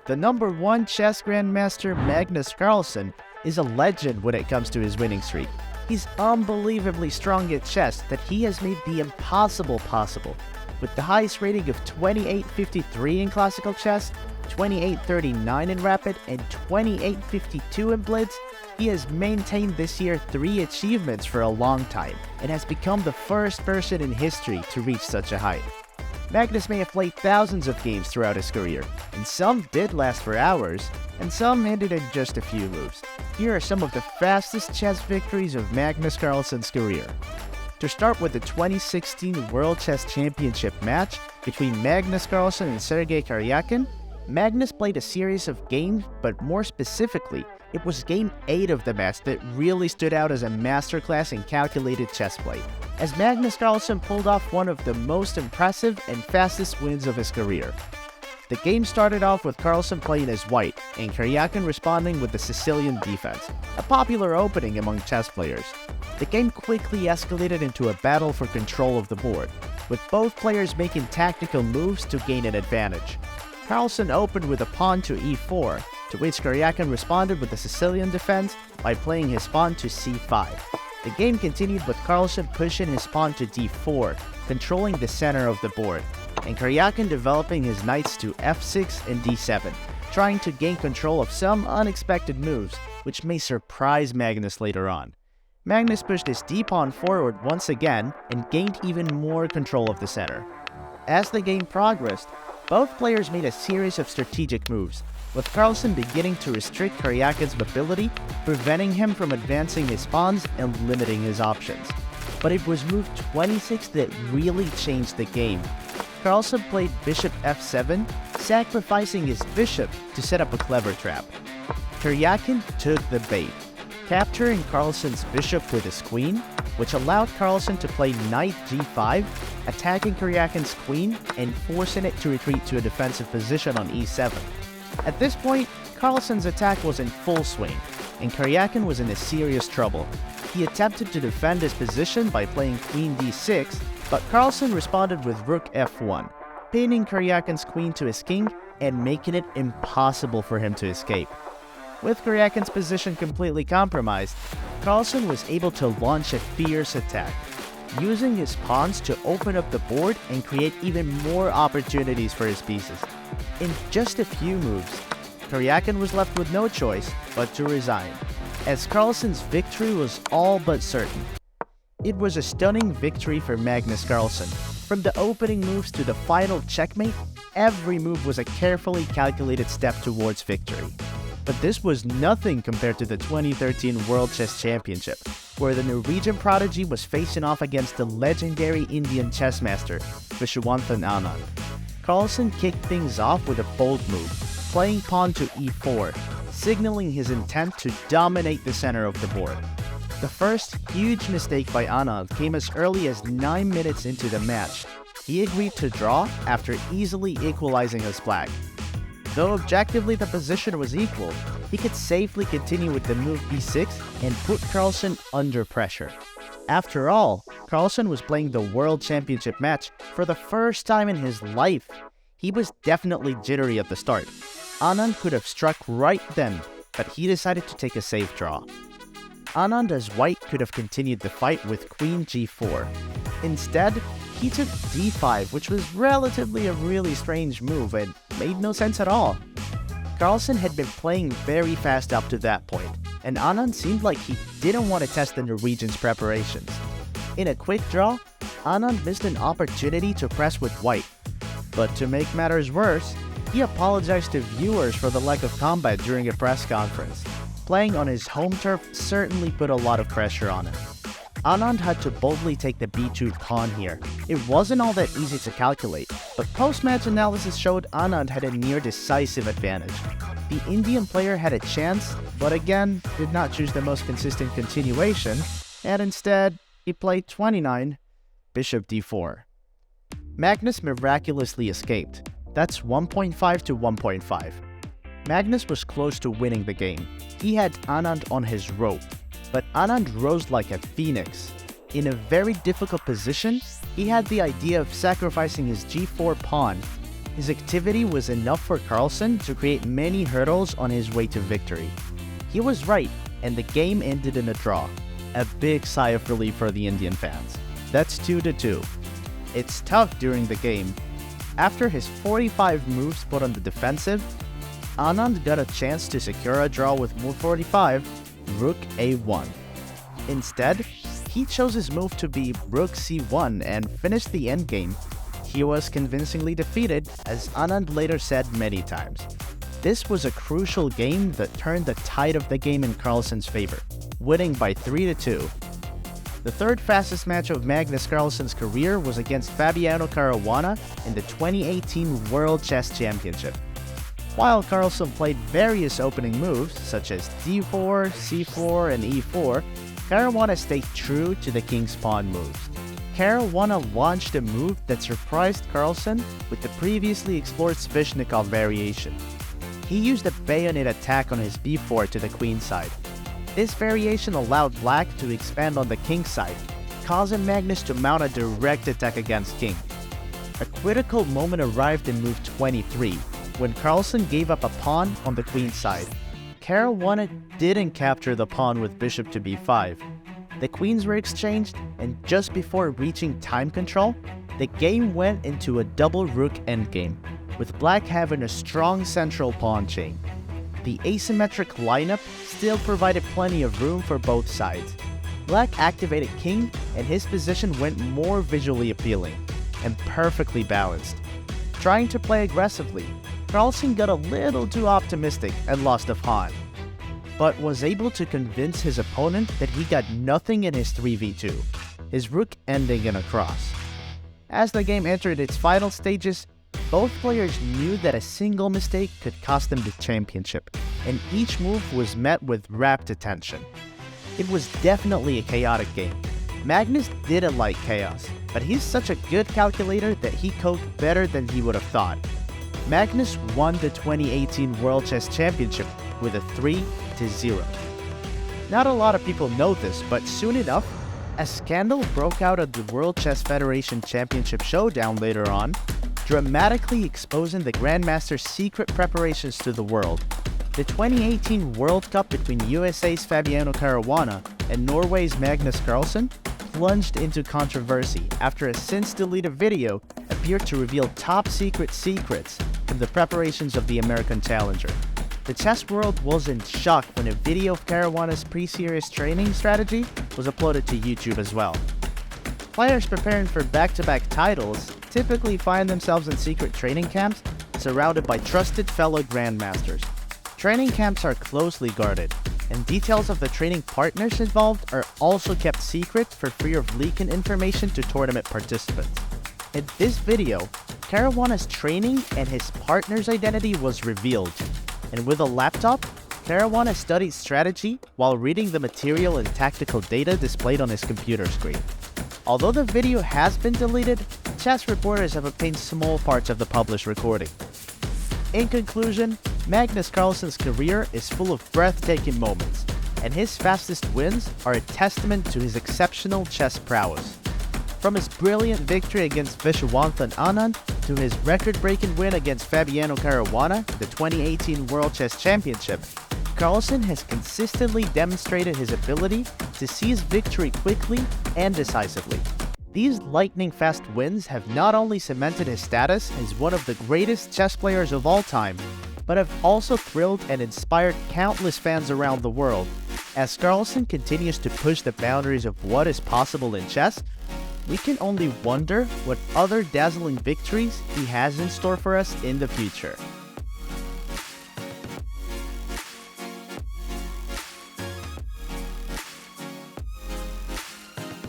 The #1 chess grandmaster Magnus Carlsen is a legend when it comes to his winning streak. He's unbelievably strong at chess that he has made the impossible possible. With the highest rating of 2853 in classical chess, 2839 in rapid, and 2852 in blitz, he has maintained this year 3 achievements for a long time and has become the first person in history to reach such a height. Magnus may have played thousands of games throughout his career, and some did last for hours, and some ended in just a few moves. Here are some of the fastest chess victories of Magnus Carlsen's career. To start with the 2016 World Chess Championship match between Magnus Carlsen and Sergei Karjakin, Magnus played a series of games, but more specifically, it was Game 8 of the match that really stood out as a masterclass in calculated chess play, as Magnus Carlsen pulled off one of the most impressive and fastest wins of his career. The game started off with Carlsen playing as white, and Karjakin responding with the Sicilian defense, a popular opening among chess players. The game quickly escalated into a battle for control of the board, with both players making tactical moves to gain an advantage. Carlsen opened with a pawn to e4, to which Karjakin responded with the Sicilian defense by playing his pawn to c5. The game continued with Carlsen pushing his pawn to d4, controlling the center of the board, and Karjakin developing his knights to f6 and d7, trying to gain control of some unexpected moves, which may surprise Magnus later on. Magnus pushed his d-pawn forward once again and gained even more control of the center. As the game progressed, both players made a series of strategic moves, with Carlsen beginning to restrict Karjakin's mobility, preventing him from advancing his pawns and limiting his options. But it was move 26 that really changed the game. Carlsen played bishop f7, sacrificing his bishop to set up a clever trap. Karjakin took the bait, capturing Carlsen's bishop with his queen, which allowed Carlsen to play knight g5, attacking Karjakin's queen and forcing it to retreat to a defensive position on e7. At this point, Carlsen's attack was in full swing, and Karjakin was in serious trouble. He attempted to defend his position by playing queen d6, but Carlsen responded with rook f1, pinning Karjakin's queen to his king and making it impossible for him to escape. With Karjakin's position completely compromised, Carlsen was able to launch a fierce attack, using his pawns to open up the board and create even more opportunities for his pieces. In just a few moves, Karjakin was left with no choice but to resign, as Carlsen's victory was all but certain. It was a stunning victory for Magnus Carlsen. From the opening moves to the final checkmate, every move was a carefully calculated step towards victory. But this was nothing compared to the 2013 World Chess Championship, where the Norwegian prodigy was facing off against the legendary Indian chess master, Vishy Anand. Carlsen kicked things off with a bold move, playing pawn to e4, signaling his intent to dominate the center of the board. The first huge mistake by Anand came as early as 9 minutes into the match. He agreed to draw after easily equalizing his black. Though objectively the position was equal, he could safely continue with the move b6 and put Carlsen under pressure. After all, Carlsen was playing the World Championship match for the first time in his life. He was definitely jittery at the start. Anand could have struck right then, but he decided to take a safe draw. Anand as white could have continued the fight with queen g4. Instead, he took d5, which was relatively a really strange move and made no sense at all. Carlsen had been playing very fast up to that point, and Anand seemed like he didn't want to test the Norwegian's preparations. In a quick draw, Anand missed an opportunity to press with white. But to make matters worse, he apologized to viewers for the lack of combat during a press conference. Playing on his home turf certainly put a lot of pressure on him. Anand had to boldly take the b2 pawn here. It wasn't all that easy to calculate, but post-match analysis showed Anand had a near-decisive advantage. The Indian player had a chance, but again, did not choose the most consistent continuation, and instead, he played 29, bishop d4. Magnus miraculously escaped. That's 1.5 to 1.5. Magnus was close to winning the game. He had Anand on his rope, but Anand rose like a phoenix. In a very difficult position, he had the idea of sacrificing his g4 pawn, His activity was enough for Carlsen to create many hurdles on his way to victory. He was right, and the game ended in a draw. A big sigh of relief for the Indian fans. That's 2-2. It's tough during the game. After his 45 moves put on the defensive, Anand got a chance to secure a draw with move 45, Rook A1. Instead, he chose his move to be Rook C1 and finished the endgame. He was convincingly defeated, as Anand later said many times. This was a crucial game that turned the tide of the game in Carlsen's favor, winning by 3-2. The third fastest match of Magnus Carlsen's career was against Fabiano Caruana in the 2018 World Chess Championship. While Carlsen played various opening moves, such as d4, c4, and e4, Caruana stayed true to the king's pawn moves. Caruana launched a move that surprised Carlsen with the previously explored Sveshnikov variation. He used a bayonet attack on his b4 to the queen side. This variation allowed black to expand on the king side, causing Magnus to mount a direct attack against king. A critical moment arrived in move 23, when Carlsen gave up a pawn on the queen side. Caruana didn't capture the pawn with bishop to b5. The queens were exchanged, and just before reaching time control, the game went into a double rook endgame, with black having a strong central pawn chain. The asymmetric lineup still provided plenty of room for both sides. Black activated king, and his position went more visually appealing and perfectly balanced. Trying to play aggressively, Carlsen got a little too optimistic and lost a pawn, but was able to convince his opponent that he got nothing in his 3v2, his rook ending in a cross. As the game entered its final stages, both players knew that a single mistake could cost them the championship, and each move was met with rapt attention. It was definitely a chaotic game. Magnus didn't like chaos, but he's such a good calculator that he coped better than he would have thought. Magnus won the 2018 World Chess Championship with a 3-0. Not a lot of people know this, but soon enough, a scandal broke out at the World Chess Federation Championship Showdown later on, dramatically exposing the Grandmaster's secret preparations to the world. The 2018 World Cup between USA's Fabiano Caruana and Norway's Magnus Carlsen plunged into controversy after a since-deleted video appeared to reveal top-secret secrets from the preparations of the American challenger. The chess world was in shock when a video of Caruana's pre-series training strategy was uploaded to YouTube as well. Players preparing for back-to-back titles typically find themselves in secret training camps surrounded by trusted fellow grandmasters. Training camps are closely guarded, and details of the training partners involved are also kept secret for fear of leaking information to tournament participants. In this video, Caruana's training and his partner's identity was revealed, and with a laptop, Caruana studied strategy while reading the material and tactical data displayed on his computer screen. Although the video has been deleted, chess reporters have obtained small parts of the published recording. In conclusion, Magnus Carlsen's career is full of breathtaking moments, and his fastest wins are a testament to his exceptional chess prowess. From his brilliant victory against Vishy and Anand to his record-breaking win against Fabiano Caruana in the 2018 World Chess Championship, Carlsen has consistently demonstrated his ability to seize victory quickly and decisively. These lightning-fast wins have not only cemented his status as one of the greatest chess players of all time, but have also thrilled and inspired countless fans around the world. As Carlsen continues to push the boundaries of what is possible in chess, we can only wonder what other dazzling victories he has in store for us in the future.